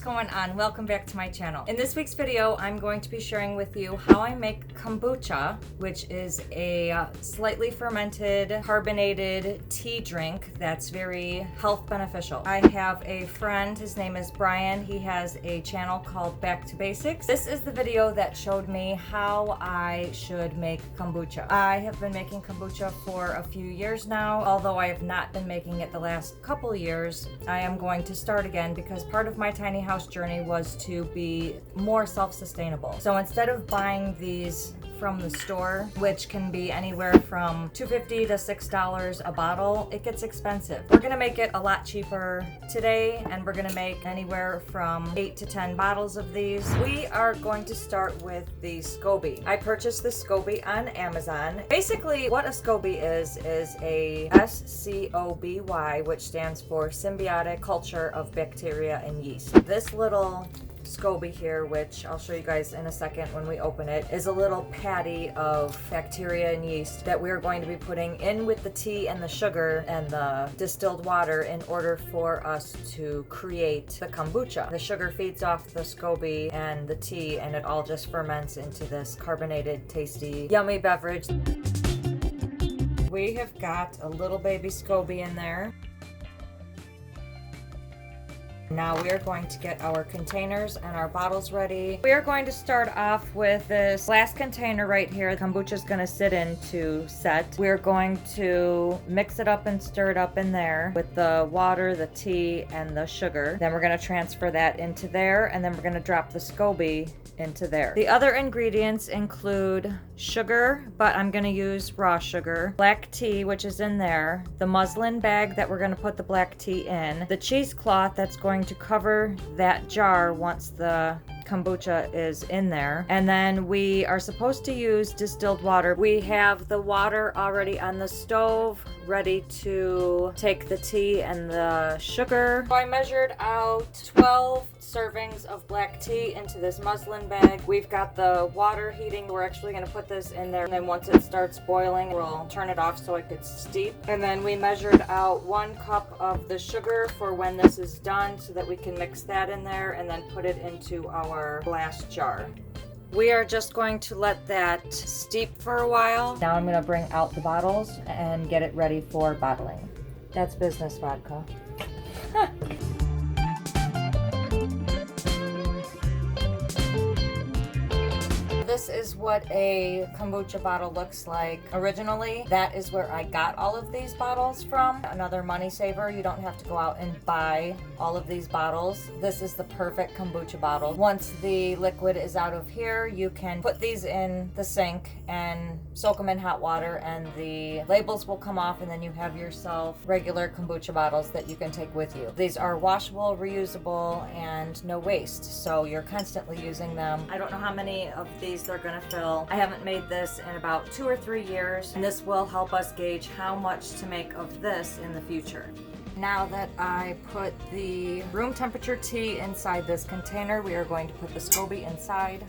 going on? Welcome back to my channel. In this week's video, I'm going to be sharing with you how I make kombucha, which is a slightly fermented, carbonated tea drink that's very health beneficial. I have a friend, his name is Brian. He has a channel called Back to Basics. This is the video that showed me how I should make kombucha. I have been making kombucha for a few years now. Although I have not been making it the last couple years, I am going to start again because part of my tiny house journey was to be more self-sustainable. So instead of buying these from the store, which can be anywhere from $2.50 to $6 a bottle, it gets expensive. We're gonna make it a lot cheaper today, and we're gonna make anywhere from 8 to 10 bottles of these. We are going to start with the Scoby. I purchased the Scoby on Amazon. Basically, what a Scoby is a SCOBY, which stands for Symbiotic Culture of Bacteria and Yeast. This little Scoby here, which I'll show you guys in a second when we open it, is a little patty of bacteria and yeast that we're going to be putting in with the tea and the sugar and the distilled water in order for us to create the kombucha. The sugar feeds off the Scoby and the tea, and it all just ferments into this carbonated, tasty, yummy beverage. We have got a little baby Scoby in there. Now we are going to get our containers and our bottles ready. We are going to start off with this glass container right here. Kombucha is going to sit in to set. We're going to mix it up and stir it up in there with the water, the tea, and the sugar. Then we're going to transfer that into there, and then we're going to drop the Scoby into there. The other ingredients include sugar, but I'm going to use raw sugar, black tea, which is in there, the muslin bag that we're going to put the black tea in, the cheesecloth that's going to cover that jar once the kombucha is in there, and then we are supposed to use distilled water. We have the water already on the stove ready to take the tea and the sugar. So I measured out 12 servings of black tea into this muslin bag. We've got the water heating. We're actually going to put this in there, and then once it starts boiling, we'll turn it off so it gets steep. And then we measured out 1 cup of the sugar for when this is done so that we can mix that in there and then put it into our glass jar. We are just going to let that steep for a while. Now I'm going to bring out the bottles and get it ready for bottling. That's business vodka. This is what a kombucha bottle looks like originally. That is where I got all of these bottles from. Another money saver. You don't have to go out and buy all of these bottles. This is the perfect kombucha bottle. Once the liquid is out of here, you can put these in the sink and soak them in hot water, and the labels will come off, and then you have yourself regular kombucha bottles that you can take with you. These are washable, reusable, and no waste, so you're constantly using them. I don't know how many of these they're gonna fill. I haven't made this in about 2 or 3 years, and this will help us gauge how much to make of this in the future. Now that I put the room temperature tea inside this container, we are going to put the Scoby inside.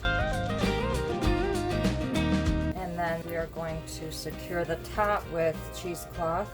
And then we are going to secure the top with cheesecloth.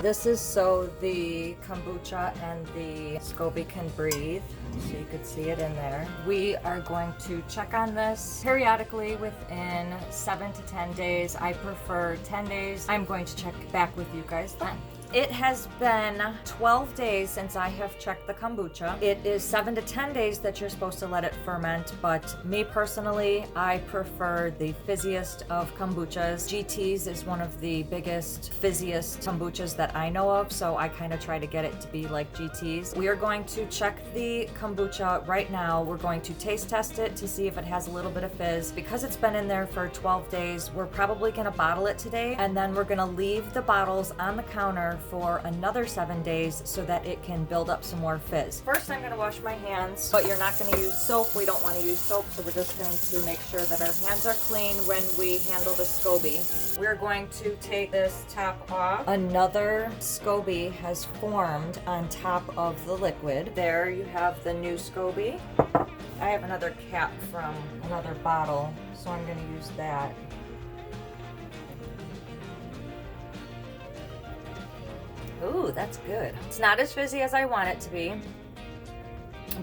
This is so the kombucha and the Scoby can breathe, so you could see it in there. We are going to check on this periodically within 7 to 10 days. I prefer 10 days. I'm going to check back with you guys then. It has been 12 days since I have checked the kombucha. It is 7 to 10 days that you're supposed to let it ferment, but me personally, I prefer the fizziest of kombuchas. GT's is one of the biggest, fizziest kombuchas that I know of, so I kind of try to get it to be like GT's. We are going to check the kombucha right now. We're going to taste test it to see if it has a little bit of fizz. Because it's been in there for 12 days, we're probably going to bottle it today, and then we're going to leave the bottles on the counter for another 7 days so that it can build up some more fizz. First, I'm going to wash my hands, but you're not going to use soap. We don't want to use soap, so we're just going to make sure that our hands are clean when we handle the Scoby. We're going to take this top off. Another Scoby has formed on top of the liquid. There you have the new Scoby. I have another cap from another bottle, so I'm going to use that. Ooh, that's good. It's not as fizzy as I want it to be,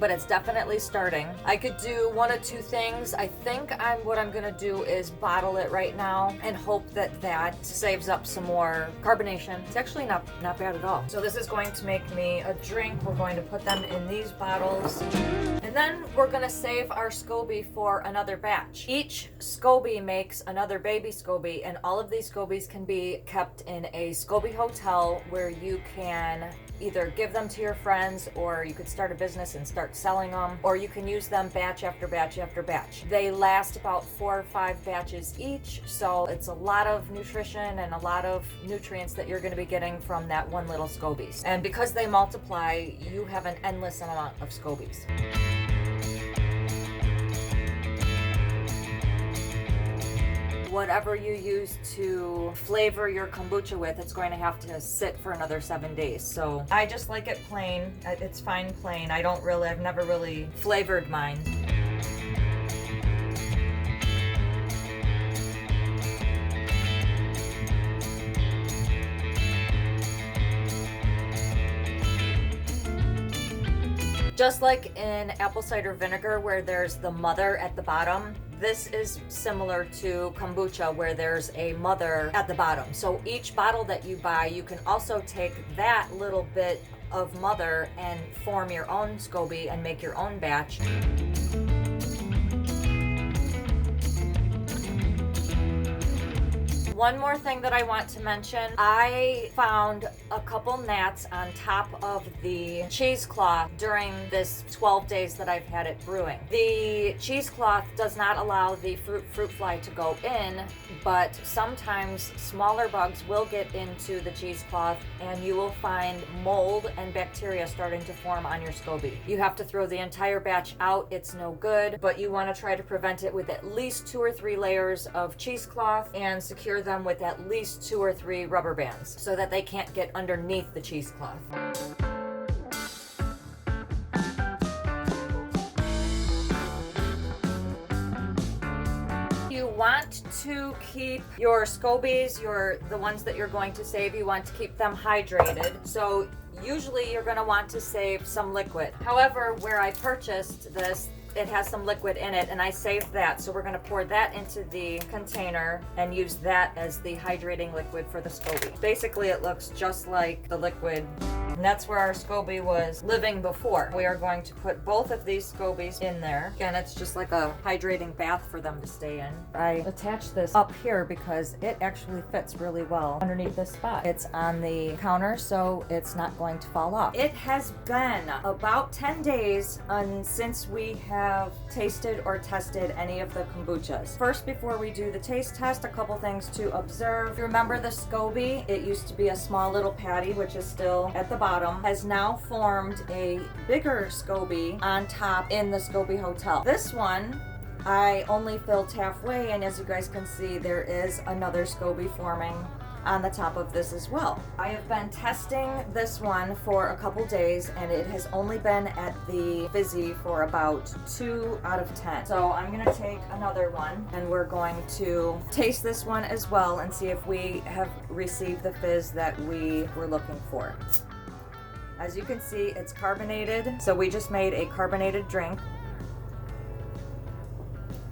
but it's definitely starting. I could do one of two things. I think what I'm gonna do is bottle it right now and hope that that saves up some more carbonation. It's actually not bad at all. So this is going to make me a drink. We're going to put them in these bottles. And then we're gonna save our Scoby for another batch. Each Scoby makes another baby Scoby, and all of these Scobies can be kept in a Scoby Hotel where you can either give them to your friends, or you could start a business and start selling them, or you can use them batch after batch after batch. They last about 4 or 5 batches each, so it's a lot of nutrition and a lot of nutrients that you're going to be getting from that one little Scobies. And because they multiply, you have an endless amount of Scobies. Whatever you use to flavor your kombucha with, it's going to have to sit for another 7 days. So I just like it plain. It's fine plain. I've never really flavored mine. Just like in apple cider vinegar where there's the mother at the bottom, this is similar to kombucha where there's a mother at the bottom. So each bottle that you buy, you can also take that little bit of mother and form your own Scoby and make your own batch. One more thing that I want to mention, I found a couple gnats on top of the cheesecloth during this 12 days that I've had it brewing. The cheesecloth does not allow the fruit fly to go in, but sometimes smaller bugs will get into the cheesecloth and you will find mold and bacteria starting to form on your Scoby. You have to throw the entire batch out, it's no good, but you want to try to prevent it with at least 2 or 3 layers of cheesecloth and secure them with at least 2 or 3 rubber bands so that they can't get underneath the cheesecloth. You want to keep your Scobies, the ones that you're going to save, you want to keep them hydrated. So usually you're going to want to save some liquid. However, where I purchased this, it has some liquid in it and I saved that, so we're going to pour that into the container and use that as the hydrating liquid for the Scoby. Basically it looks just like the liquid, and that's where our Scoby was living before. We are going to put both of these Scobies in there. Again, it's just like a hydrating bath for them to stay in. I attached this up here because it actually fits really well underneath this spot. It's on the counter, so it's not going to fall off. It has been about 10 days since we have tasted or tested any of the kombuchas. First, before we do the taste test, a couple things to observe. Remember the Scoby? It used to be a small little patty, which is still at the bottom, has now formed a bigger Scoby on top in the Scoby Hotel. This one I only filled halfway, and as you guys can see, there is another Scoby forming on the top of this as well. I have been testing this one for a couple days and it has only been at the fizzy for about 2 out of 10. So I'm gonna take another one and we're going to taste this one as well and see if we have received the fizz that we were looking for. As you can see, it's carbonated, so we just made a carbonated drink.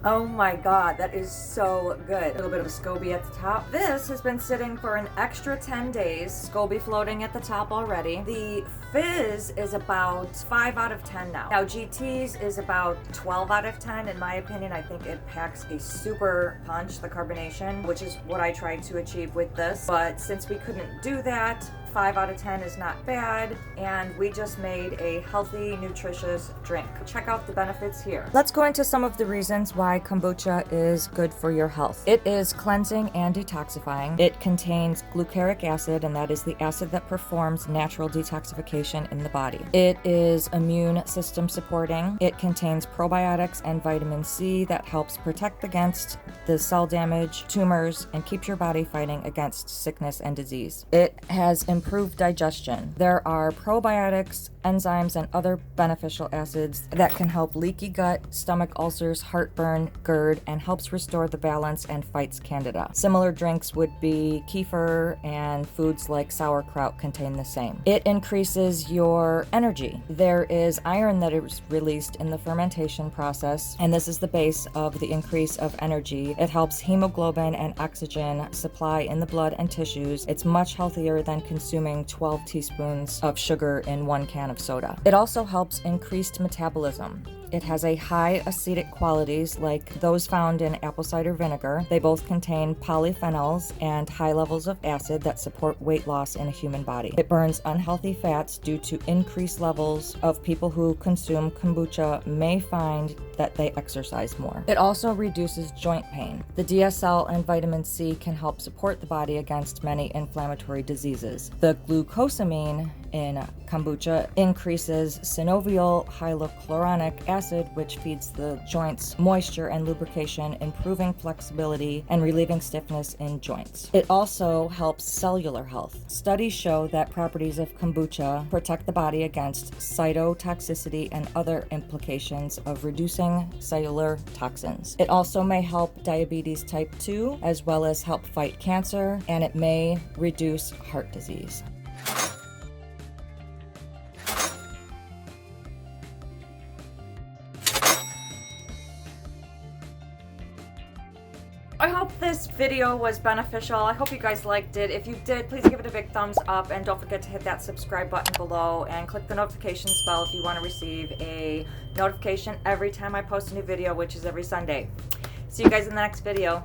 Oh my god, that is so good. A little bit of a Scoby at the top. This has been sitting for an extra 10 days. Scoby floating at the top already. The fizz is about 5 out of 10 now. Now GT's is about 12 out of 10 in my opinion. I think it packs a super punch, the carbonation, which is what I tried to achieve with this. But since we couldn't do that, 5 out of 10 is not bad, and we just made a healthy, nutritious drink. Check out the benefits here. Let's go into some of the reasons why kombucha is good for your health. It is cleansing and detoxifying. It contains glucaric acid, and that is the acid that performs natural detoxification in the body. It is immune system supporting. It contains probiotics and vitamin C that helps protect against the cell damage, tumors, and keeps your body fighting against sickness and disease. It has improve digestion. There are probiotics, enzymes, and other beneficial acids that can help leaky gut, stomach ulcers, heartburn, GERD, and helps restore the balance and fights candida. Similar drinks would be kefir, and foods like sauerkraut contain the same. It increases your energy. There is iron that is released in the fermentation process, and this is the base of the increase of energy. It helps hemoglobin and oxygen supply in the blood and tissues. It's much healthier than consuming 12 teaspoons of sugar in 1 can of soda. It also helps increased metabolism. It has a high acidic qualities like those found in apple cider vinegar. They both contain polyphenols and high levels of acid that support weight loss in a human body. It burns unhealthy fats due to increased levels of people who consume kombucha may find that they exercise more. It also reduces joint pain. The DSL and vitamin C can help support the body against many inflammatory diseases. The glucosamine in kombucha increases synovial hyaluronic acid, which feeds the joints moisture and lubrication, improving flexibility and relieving stiffness in joints. It also helps cellular health. Studies show that properties of kombucha protect the body against cytotoxicity and other implications of reducing cellular toxins. It also may help diabetes type 2, as well as help fight cancer, and it may reduce heart disease. I hope this video was beneficial. I hope you guys liked it. If you did, please give it a big thumbs up, and don't forget to hit that subscribe button below and click the notifications bell if you want to receive a notification every time I post a new video, which is every Sunday. See you guys in the next video.